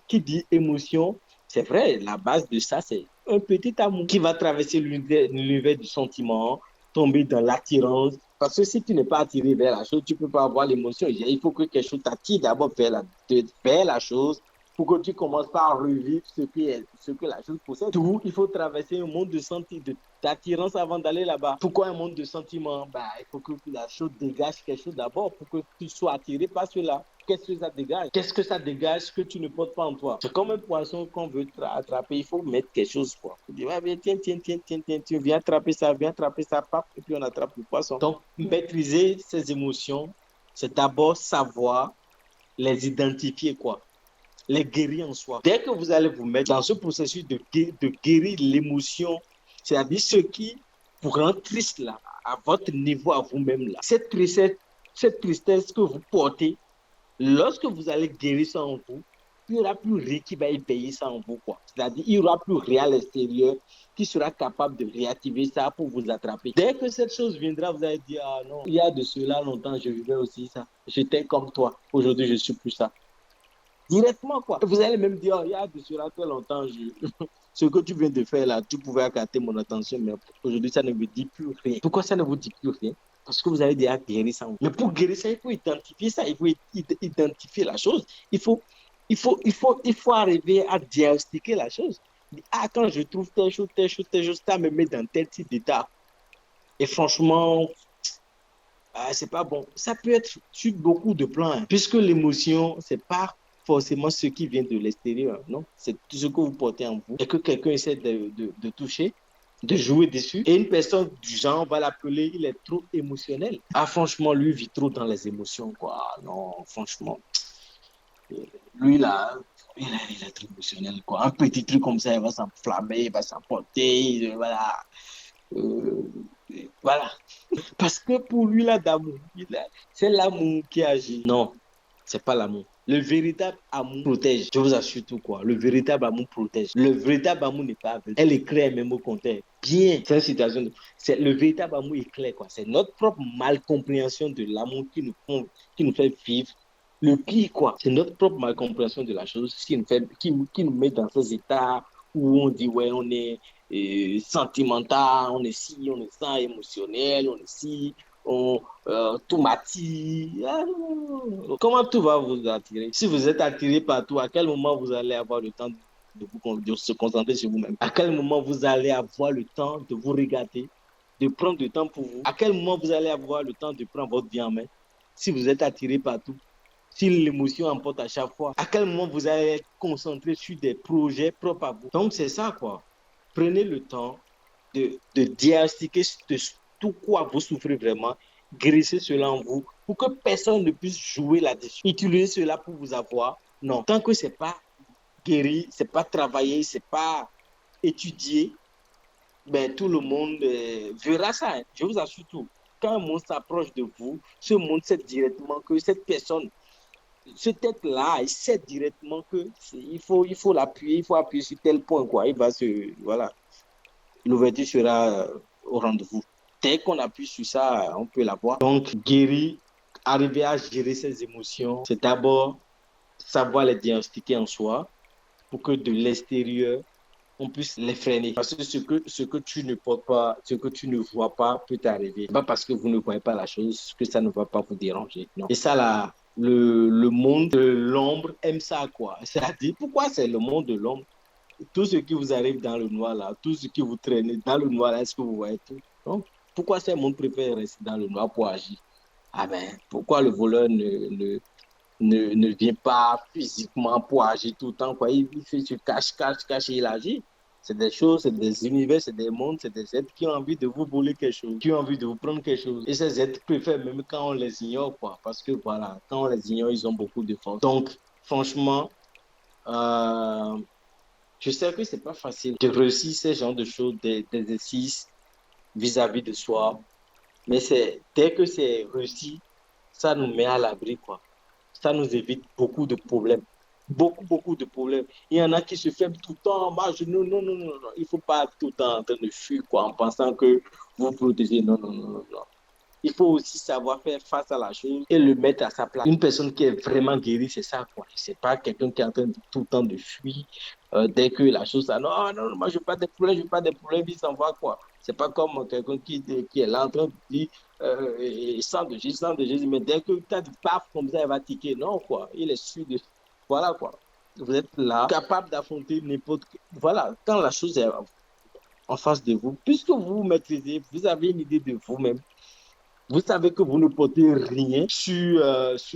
qui dit émotion, c'est vrai, la base de ça, c'est un petit amour qui va traverser l'univers du sentiment, tomber dans l'attirance. Parce que si tu n'es pas attiré vers la chose, tu ne peux pas avoir l'émotion. Il faut que quelque chose t'attire d'abord vers la chose pour que tu commences par revivre ce que la chose possède. Tout, il faut traverser un monde d'attirance avant d'aller là-bas. Pourquoi un monde de sentiments? Il faut que la chose dégage quelque chose d'abord pour que tu sois attiré par cela. Qu'est-ce que ça dégage? Qu'est-ce que ça dégage que tu ne portes pas en toi? C'est comme un poisson qu'on veut attraper, il faut mettre quelque chose, quoi. Il dit, tiens, viens attraper ça, paf, et puis on attrape le poisson. Donc, maîtriser ses émotions, c'est d'abord savoir les identifier, quoi. Les guérir en soi. Dès que vous allez vous mettre dans ce processus de guérir l'émotion, c'est-à-dire ce qui vous rend triste, là, à votre niveau, à vous-même, là. Cette tristesse que vous portez, lorsque vous allez guérir ça en vous, il n'y aura plus rien qui va éveiller ça en vous, quoi. C'est-à-dire, il n'y aura plus rien à l'extérieur qui sera capable de réactiver ça pour vous attraper. Dès que cette chose viendra, vous allez dire, ah non, il y a de cela longtemps, je vivais aussi ça. J'étais comme toi. Aujourd'hui, je ne suis plus ça. Directement, quoi. Vous allez même dire, oh, il y a de cela très longtemps, ce que tu viens de faire là, tu pouvais accater mon attention, mais aujourd'hui, ça ne me dit plus rien. Pourquoi ça ne vous dit plus rien? Parce que vous avez déjà guéri ça. Mais pour guérir ça, il faut identifier ça, il faut identifier la chose. Il faut arriver à diagnostiquer la chose. Ah, quand je trouve telle chose, ça me met dans tel type d'état. Et franchement, c'est pas bon. Ça peut être sur beaucoup de plans, hein, puisque l'émotion, c'est pas forcément ce qui vient de l'extérieur, non? C'est tout ce que vous portez en vous et que quelqu'un essaie de toucher, de jouer dessus. Et une personne du genre, on va l'appeler, il est trop émotionnel. Ah, franchement, lui vit trop dans les émotions, quoi. Non, franchement. Lui, là, il est trop émotionnel, quoi. Un petit truc comme ça, il va s'enflammer, il va s'emporter, voilà. Voilà. Parce que pour lui, là, d'amour, c'est l'amour qui agit. Non, c'est pas l'amour. Le véritable amour protège. Je vous assure tout, quoi. Le véritable amour protège. Le véritable amour n'est pas aveugle. Elle éclaire même au contraire. Bien. C'est une situation. Le véritable amour éclaire, quoi. C'est notre propre malcompréhension de l'amour qui nous fait vivre. Le pire, quoi. C'est notre propre malcompréhension de la chose qui nous met dans ces états où on dit, ouais, on est sentimental, on est ci, on est ça, émotionnel, on est ci. Tout m'attire. Comment tout va vous attirer? Si vous êtes attiré par tout, à quel moment vous allez avoir le temps de se concentrer sur vous-même? À quel moment vous allez avoir le temps de vous regarder, de prendre du temps pour vous? À quel moment vous allez avoir le temps de prendre votre vie en main? Si vous êtes attiré par tout, si l'émotion emporte à chaque fois, à quel moment vous allez être concentré sur des projets propres à vous. Donc, c'est ça, quoi. Prenez le temps de diagnostiquer de tout quoi vous souffrez vraiment, guérissez cela en vous pour que personne ne puisse jouer là-dessus. Utilisez cela pour vous avoir. Non, tant que ce n'est pas guéri, ce n'est pas travaillé, ce n'est pas étudié, ben, tout le monde verra ça. Hein. Je vous assure tout. Quand un monde s'approche de vous, ce monde sait directement que cette personne, cette tête-là, il sait directement que il faut l'appuyer, il faut appuyer sur tel point, quoi. Il va se, voilà, l'ouverture sera au rendez-vous. Dès qu'on appuie sur ça, on peut l'avoir. Donc, guérir, arriver à gérer ses émotions, c'est d'abord savoir les diagnostiquer en soi pour que de l'extérieur, on puisse les freiner. Parce que ce que tu ne portes pas, ce que tu ne vois pas peut t'arriver. Ce n'est pas parce que vous ne voyez pas la chose que ça ne va pas vous déranger. Non. Et ça, là, le monde de l'ombre aime ça, quoi. C'est-à-dire, pourquoi c'est le monde de l'ombre? Tout ce qui vous arrive dans le noir, là, tout ce qui vous traîne dans le noir, là, est-ce que vous voyez tout? Donc, pourquoi ce monde préfère rester dans le noir pour agir? Ah ben, pourquoi le voleur ne vient pas physiquement pour agir tout le temps, quoi. Il se cache et il agit. C'est des choses, c'est des univers, c'est des mondes, c'est des êtres qui ont envie de vous voler quelque chose, qui ont envie de vous prendre quelque chose. Et ces êtres préfèrent même quand on les ignore, quoi. Parce que voilà, quand on les ignore, ils ont beaucoup de force. Donc, franchement, je sais que c'est pas facile de réussir ce genre de choses, des exercices vis-à-vis de soi. Mais dès que c'est réussi, ça nous met à l'abri, quoi. Ça nous évite beaucoup de problèmes. Beaucoup de problèmes. Il y en a qui se ferment tout le temps. Non, non, non, non, non. Il ne faut pas tout le temps en train de fuir, quoi, en pensant que vous protégez. Non, non, non, non, non. Il faut aussi savoir faire face à la chose et le mettre à sa place. Une personne qui est vraiment guérie, c'est ça, quoi. C'est pas quelqu'un qui est en train de, tout le temps de fuir. Dès que la chose, ça, non, non, moi, je n'ai pas de problème, il s'en va, quoi. C'est pas comme quelqu'un qui est là en train de dire, sang de Jésus, mais dès que tu as du paf comme ça, il va tiquer. Non, quoi. Il est sûr de. Voilà, quoi. Vous êtes là, capable d'affronter n'importe. Voilà, quand la chose est en face de vous, puisque vous maîtrisez, vous avez une idée de vous-même. Vous savez que vous ne portez rien sur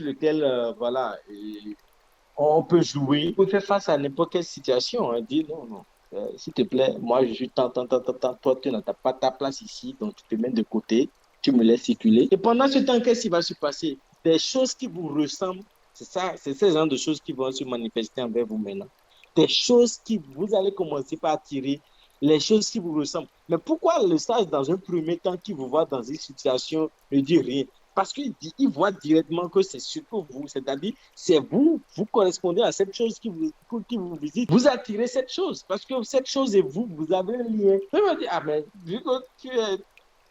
lequel, voilà, on peut jouer. Vous pouvez faire face à n'importe quelle situation. Hein. Dire non, non, s'il te plaît, moi je suis tant. Toi, tu n'as pas ta place ici, donc tu te mets de côté, tu me laisses circuler. Et pendant ce temps, qu'est-ce qui va se passer? Des choses qui vous ressemblent, c'est ça, c'est ce genre de choses qui vont se manifester envers vous maintenant. Des choses qui vous allez commencer par attirer. Les choses qui vous ressemblent. Mais pourquoi le sage, dans un premier temps, qui vous voit dans une situation, ne dit rien? Parce qu'il voit directement que c'est surtout vous, c'est-à-dire c'est vous correspondez à cette chose qui vous visite. Vous attirez cette chose, parce que cette chose et vous avez un lien. Il va dire, ah mais vu que tu es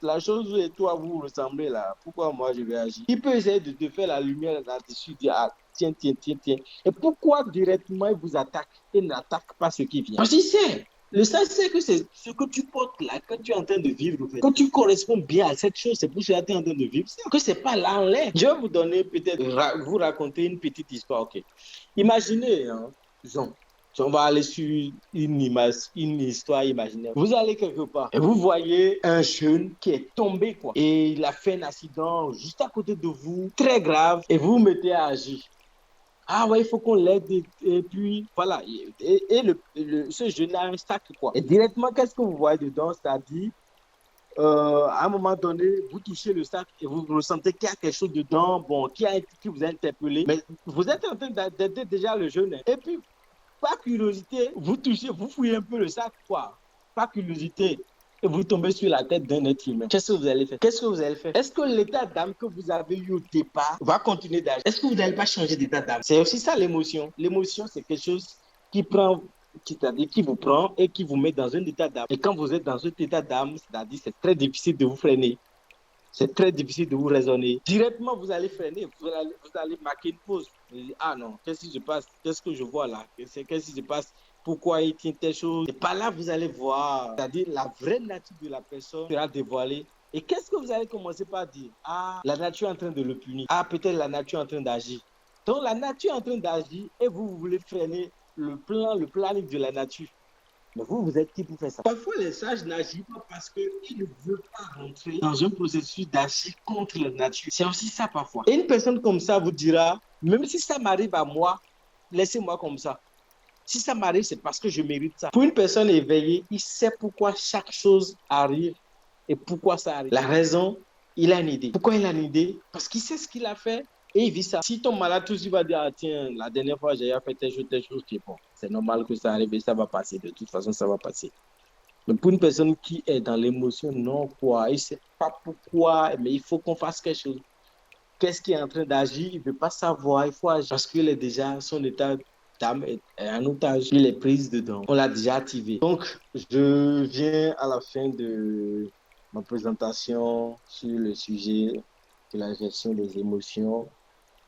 la chose et toi vous ressemblez là, pourquoi moi je vais agir? Il peut essayer de te faire la lumière là-dessus, dire, ah tiens. Et pourquoi directement il vous attaque et n'attaque pas ce qui vient? Parce qu'il sait. Le sens, c'est que c'est ce que tu portes là, que tu es en train de vivre, en fait. Quand tu corresponds bien à cette chose, c'est pour ça que tu es en train de vivre. C'est que c'est pas là en l'air. Je vais vous donner peut-être, vous raconter une petite histoire. Ok. Imaginez, hein, disons, on va aller sur une histoire imaginaire. Vous allez quelque part et vous voyez un jeune qui est tombé, quoi. Et il a fait un accident juste à côté de vous, très grave, et vous vous mettez à agir. Ah ouais, il faut qu'on l'aide. Et puis, voilà. Et ce jeune a un sac, quoi. Et directement, qu'est-ce que vous voyez dedans? C'est-à-dire, à un moment donné, vous touchez le sac et vous ressentez qu'il y a quelque chose dedans, bon, qui vous a interpellé. Mais vous êtes en train d'aider déjà le jeune. Et puis, par curiosité, vous touchez, vous fouillez un peu le sac, quoi. Par curiosité. Et vous tombez sur la tête d'un être humain. Qu'est-ce que vous allez faire? Est-ce que l'état d'âme que vous avez eu au départ va continuer d'agir? Est-ce que vous n'allez pas changer d'état d'âme? C'est aussi ça l'émotion. L'émotion, c'est quelque chose c'est-à-dire qui vous prend et qui vous met dans un état d'âme. Et quand vous êtes dans cet état d'âme, c'est-à-dire c'est très difficile de vous freiner. C'est très difficile de vous raisonner. Directement, vous allez freiner, vous allez marquer une pause. Vous allez dire, ah non, qu'est-ce qui se passe? Qu'est-ce que je vois là? Qu'est-ce qui se passe? Pourquoi il tient telle chose? Et par là, vous allez voir, c'est-à-dire la vraie nature de la personne sera dévoilée. Et qu'est-ce que vous allez commencer par dire? Ah, la nature est en train de le punir. Ah, peut-être la nature est en train d'agir. Donc, la nature est en train d'agir et vous voulez freiner le planning de la nature. Mais vous êtes qui pour faire ça? Parfois, les sages n'agissent pas parce qu'ils ne veulent pas rentrer dans un processus d'agir contre la nature. C'est aussi ça parfois. Et une personne comme ça vous dira, Même si ça m'arrive à moi, laissez-moi comme ça. Si ça m'arrive, c'est parce que je mérite ça. Pour une personne éveillée, il sait pourquoi chaque chose arrive et pourquoi ça arrive. La raison, il a une idée. Pourquoi il a une idée? Parce qu'il sait ce qu'il a fait et il vit ça. Si ton malade, tout de suite va dire, ah, tiens, la dernière fois, j'ai fait telle chose, qui est bon. C'est normal que ça arrive et ça va passer. De toute façon, ça va passer. Mais pour une personne qui est dans l'émotion, non, quoi. Il ne sait pas pourquoi, mais il faut qu'on fasse quelque chose. Qu'est-ce qui est en train d'agir? Il ne veut pas savoir, il faut agir. Parce qu'il est déjà, son état d'âme est en otage. Il est pris dedans. On l'a déjà activé. Donc, je viens à la fin de ma présentation sur le sujet de la gestion des émotions.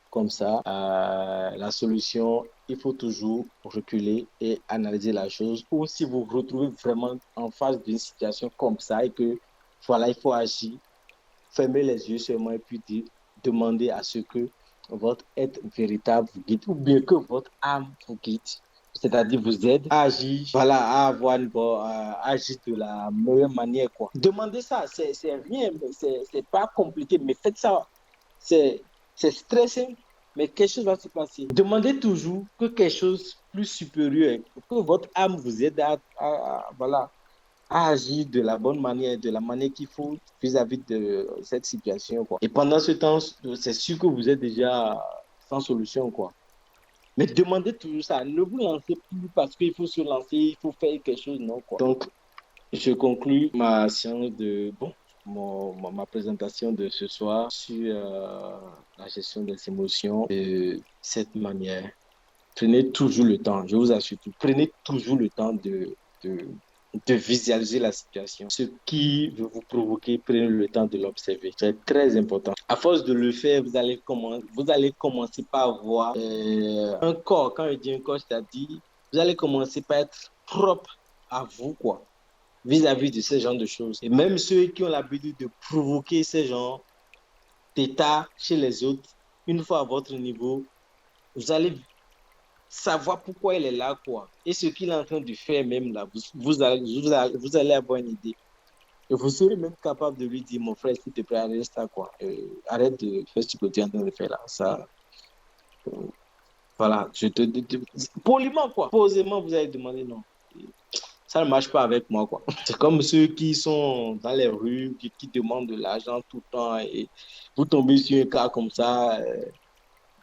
Comme ça, la solution, il faut toujours reculer et analyser la chose. Ou si vous vous retrouvez vraiment en face d'une situation comme ça et que, voilà, il faut agir, fermez les yeux seulement et puis demandez à ce que votre être véritable vous guide ou bien que votre âme vous guide. C'est-à-dire vous aide à agir, voilà, à avoir à agir de la meilleure manière, quoi. Demandez ça, c'est rien, c'est pas compliqué, mais faites ça. C'est stressant, mais quelque chose va se passer. Demandez toujours que quelque chose de plus supérieur, que votre âme vous aide voilà, à agir de la bonne manière, de la manière qu'il faut vis-à-vis de cette situation, quoi. Et pendant ce temps, c'est sûr que vous êtes déjà sans solution, quoi. Mais demandez toujours ça. Ne vous lancez plus parce qu'il faut se lancer, il faut faire quelque chose, non, quoi. Donc, je conclus ma séance ma présentation de ce soir sur la gestion des émotions de cette manière. Prenez toujours le temps, je vous assure, prenez toujours le temps de visualiser la situation. Ce qui veut vous provoquer, prenez le temps de l'observer. C'est très important. À force de le faire, vous allez commencer par voir un corps. Quand je dis un corps, c'est-à-dire, vous allez commencer par être propre à vous, quoi, vis-à-vis de ce genre de choses. Et même ceux qui ont l'habitude de provoquer ce genre d'état chez les autres, une fois à votre niveau, vous allez savoir pourquoi il est là, quoi. Et ce qu'il est en train de faire même là, vous allez avoir une idée. Et vous serez même capable de lui dire, mon frère, s'il te plaît, arrête ça, quoi. Arrête de faire ce que tu es en train de faire là. Ça, voilà, poliment, quoi. Posément, vous allez demander non. Ça ne marche pas avec moi, quoi. C'est comme ceux qui sont dans les rues, qui demandent de l'argent tout le temps et vous tombez sur un cas comme ça,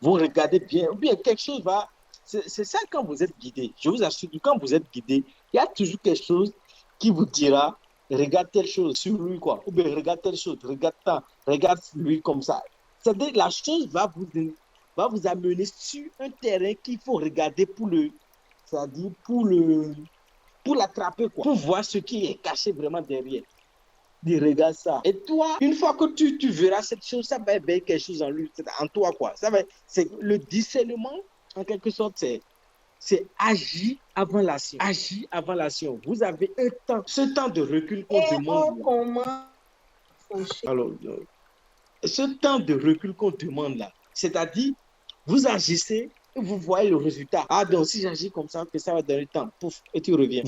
vous regardez bien, ou bien quelque chose va. C'est ça quand vous êtes guidé. Je vous assure que quand vous êtes guidé, il y a toujours quelque chose qui vous dira, regarde telle chose sur lui, quoi. Ou bien regarde telle chose, regarde lui comme ça. C'est-à-dire la chose va vous amener sur un terrain qu'il faut regarder c'est-à-dire pour l'attraper, quoi. Pour voir ce qui est caché vraiment derrière. Dis, regarde ça. Et toi, une fois que tu verras cette chose, ça va éveiller quelque chose en lui, en toi, quoi. C'est le discernement, en quelque sorte, c'est agir avant l'action. Agir avant l'action. Vous avez un temps, ce temps de recul qu'on demande. Alors, ce temps de recul qu'on demande là, c'est-à-dire, vous agissez, vous voyez le résultat. Ah, donc si j'agis comme ça, que ça va donner le temps, pouf, et tu reviens.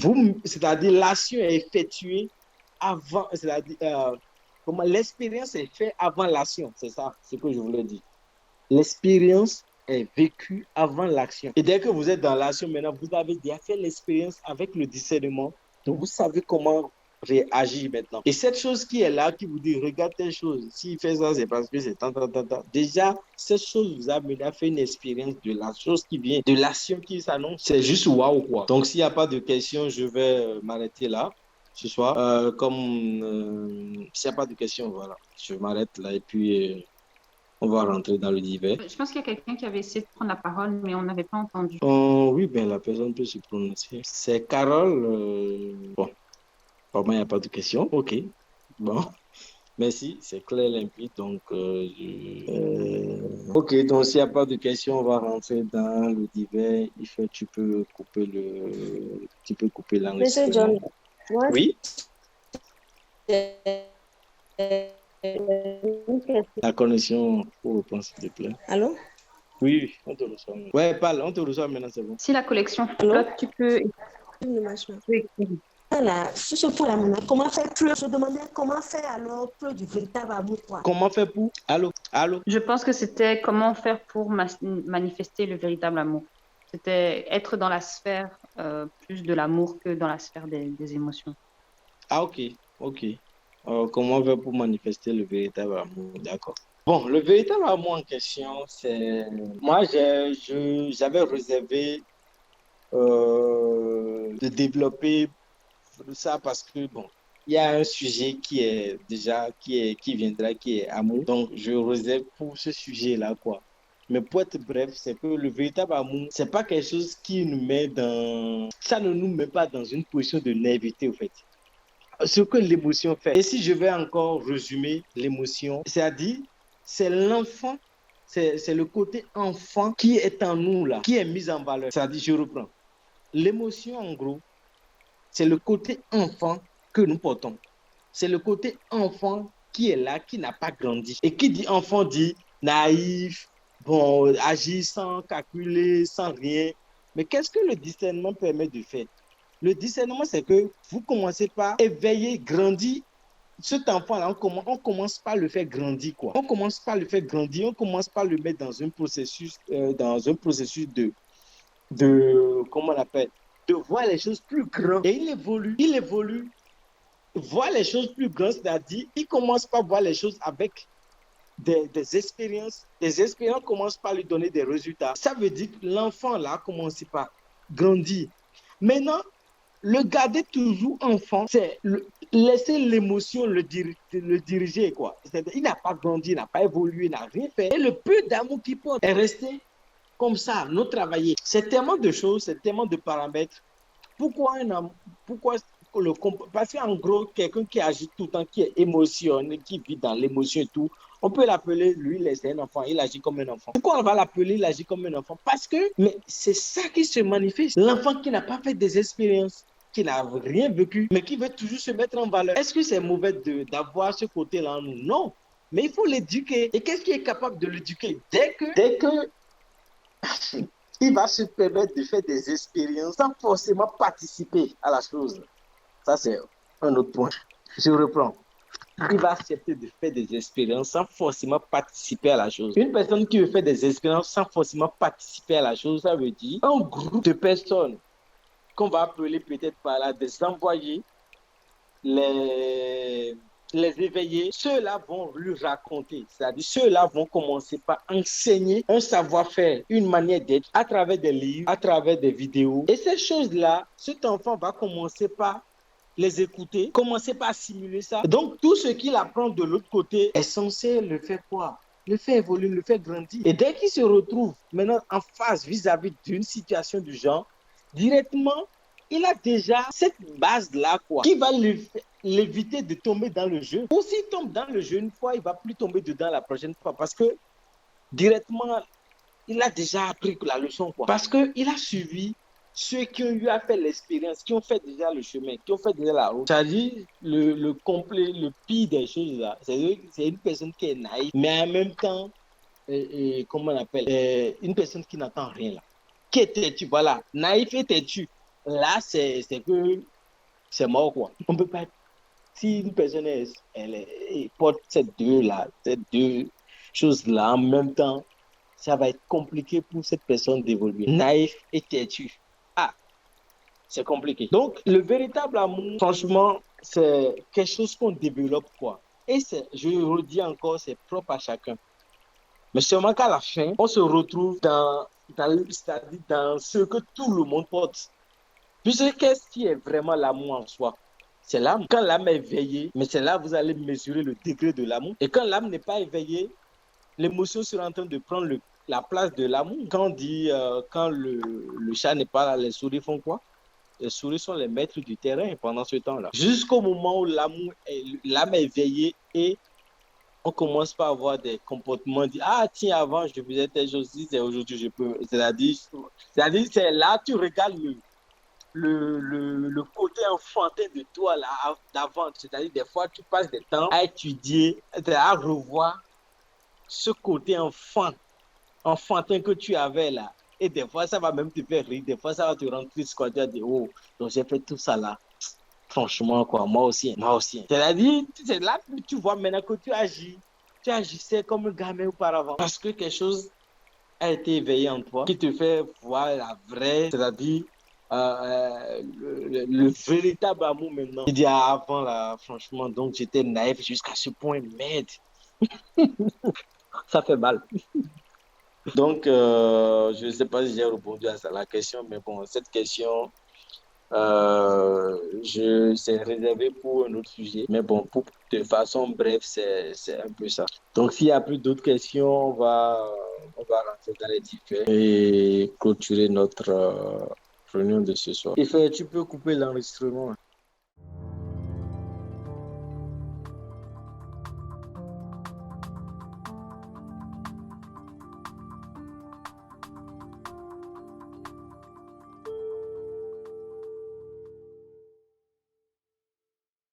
C'est-à-dire, l'action est effectuée avant, c'est-à-dire, comment l'expérience est faite avant l'action, c'est ça, ce que je voulais dire. L'expérience est vécue avant l'action. Et dès que vous êtes dans l'action, maintenant, vous avez déjà fait l'expérience avec le discernement, donc vous savez comment réagir maintenant. Et cette chose qui est là, qui vous dit, regarde telle chose, s'il fait ça, c'est parce que c'est tant. Déjà, cette chose vous a mené à faire une expérience de la chose qui vient, de l'action qui s'annonce. C'est juste waouh, quoi. Donc, s'il n'y a pas de questions, je vais m'arrêter là ce soir. S'il n'y a pas de questions, voilà, je m'arrête là et puis on va rentrer dans le divers. Je pense qu'il y a quelqu'un qui avait essayé de prendre la parole, mais on n'avait pas entendu. Oui, ben la personne peut se prononcer. C'est Carole. Bon, pour moi, il n'y a pas de questions. OK. Bon, merci. C'est clair, limpide. Donc, OK. Donc, s'il n'y a pas de questions, on va rentrer dans le divers. Tu peux couper Monsieur l'enregistrement. John, moi, Oui. une question. La connexion, pour reprendre, s'il te plaît. Allô? Oui, on te reçoit. Ouais, parle, on te reçoit maintenant, c'est bon. Si la collection Allô? flotte, tu peux. Ne marche pas. Oui. là, sur ce point-là, maintenant, comment faire plus? Je demandais comment faire alors plus du véritable amour, quoi. Comment faire pour... Allô? Allô? Je pense que c'était comment faire pour manifester le véritable amour. C'était être dans la sphère plus de l'amour que dans la sphère des émotions. Ah, ok, ok. Comment faire pour manifester le véritable amour? D'accord. Bon, le véritable amour en question, c'est... Moi, j'avais réservé de développer ça parce que, bon, il y a un sujet qui est déjà, qui viendra, qui est amour. Donc, je réserve pour ce sujet-là, quoi. Mais pour être bref, c'est que le véritable amour, c'est pas quelque chose qui nous met dans... Ça ne nous met pas dans une position de naïveté, au fait. Ce que l'émotion fait. Et si je vais encore résumer l'émotion, c'est-à-dire, c'est l'enfant, c'est le côté enfant qui est en nous, là, qui est mis en valeur. C'est-à-dire, je reprends. L'émotion, en gros, c'est le côté enfant que nous portons. C'est le côté enfant qui est là, qui n'a pas grandi. Et qui dit enfant dit naïf, bon, agir sans calculer, sans rien. Mais qu'est-ce que le discernement permet de faire? Le discernement, c'est que vous commencez par éveiller, grandir. Cet enfant-là, on commence par le faire grandir, quoi. On commence par le faire grandir, on commence par le mettre dans un processus comment on appelle, de voir les choses plus grandes. Et il évolue, voir les choses plus grandes, c'est-à-dire, il commence par voir les choses avec des expériences. Des expériences commencent par lui donner des résultats. Ça veut dire que l'enfant, là, commence par grandir. Maintenant, le garder toujours enfant, c'est laisser l'émotion le diriger, quoi. C'est-à-dire, il n'a pas grandi, il n'a pas évolué, il n'a rien fait. Et le peu d'amour qu'il porte est resté comme ça, non travaillé. C'est tellement de choses, c'est tellement de paramètres. Pourquoi parce qu'en gros, quelqu'un qui agit tout le temps, qui est émotionnel, qui vit dans l'émotion et tout, on peut l'appeler, lui, c'est un enfant, il agit comme un enfant. Pourquoi on va l'appeler, il agit comme un enfant? Parce que, mais c'est ça qui se manifeste. L'enfant qui n'a pas fait des expériences, qui n'a rien vécu, mais qui veut toujours se mettre en valeur. Est-ce que c'est mauvais d'avoir ce côté-là en nous? Non. Mais il faut l'éduquer. Et qu'est-ce qui est capable de l'éduquer? Dès que il va se permettre de faire des expériences sans forcément participer à la chose. Ça, c'est un autre point. Je reprends. Il va accepter de faire des expériences sans forcément participer à la chose. Une personne qui veut faire des expériences sans forcément participer à la chose, ça veut dire un groupe de personnes qu'on va appeler peut-être par là des envoyés, les éveiller, ceux-là vont lui raconter, c'est-à-dire ceux-là vont commencer par enseigner un savoir-faire, une manière d'être à travers des livres, à travers des vidéos. Et ces choses-là, cet enfant va commencer par les écouter, commencer par simuler ça. Donc, tout ce qu'il apprend de l'autre côté est censé le faire quoi? Le faire évoluer, le faire grandir. Et dès qu'il se retrouve maintenant en face vis-à-vis d'une situation du genre, directement, il a déjà cette base-là, quoi, qui va l'éviter de tomber dans le jeu. Ou s'il tombe dans le jeu une fois, il ne va plus tomber dedans la prochaine fois parce que directement, il a déjà appris la leçon, quoi. Parce qu'il a suivi ceux qui ont eu à faire l'expérience, qui ont fait déjà le chemin, qui ont fait déjà la route. C'est-à-dire, le complet, le pire des choses, là, c'est une personne qui est naïve, mais en même temps, comment on appelle, une personne qui n'entend rien, là. Qui est têtu, voilà, naïf et têtu. Là, c'est que c'est mort, quoi. On ne peut pas... Si une personne elle porte ces deux choses-là en même temps, ça va être compliqué pour cette personne d'évoluer. Naïf et têtu. Ah, c'est compliqué. Donc, le véritable amour, franchement, c'est quelque chose qu'on développe, quoi. Et je redis encore, c'est propre à chacun. Mais seulement qu'à la fin, on se retrouve c'est-à-dire dans ce que tout le monde porte. Puisque qu'est-ce qui est vraiment l'amour en soi? C'est l'âme. Quand l'âme est éveillée, mais c'est là que vous allez mesurer le degré de l'amour. Et quand l'âme n'est pas éveillée, l'émotion sera en train de prendre la place de l'amour. Quand on dit, quand le chat n'est pas là, les souris font quoi? Les souris sont les maîtres du terrain pendant ce temps-là. Jusqu'au moment où l'âme est éveillée et on commence par avoir des comportements, dit ah tiens, avant je faisais telle chose, c'est aujourd'hui je peux. C'est-à-dire c'est là tu regardes le côté enfantin de toi là d'avant. C'est-à-dire des fois tu passes des temps à étudier, à revoir ce côté enfantin que tu avais là. Et des fois, ça va même te faire rire. Des fois, ça va te rendre triste quand tu as dit, oh, donc j'ai fait tout ça là. franchement, quoi, moi aussi. C'est-à-dire, c'est là que tu vois maintenant que tu agissais comme un gamin auparavant. Parce que quelque chose a été éveillé en toi, qui te fait voir la vraie, c'est-à-dire le véritable amour maintenant. Il dit avant, là, franchement, donc j'étais naïf jusqu'à ce point, merde, ça fait mal. Donc, je ne sais pas si j'ai répondu à ça, la question, mais bon, cette question, c'est réservé pour un autre sujet. Mais bon, de façon bref, c'est un peu ça. Donc, s'il n'y a plus d'autres questions, on va rentrer dans les différents et clôturer notre réunion de ce soir. Et tu peux couper l'enregistrement.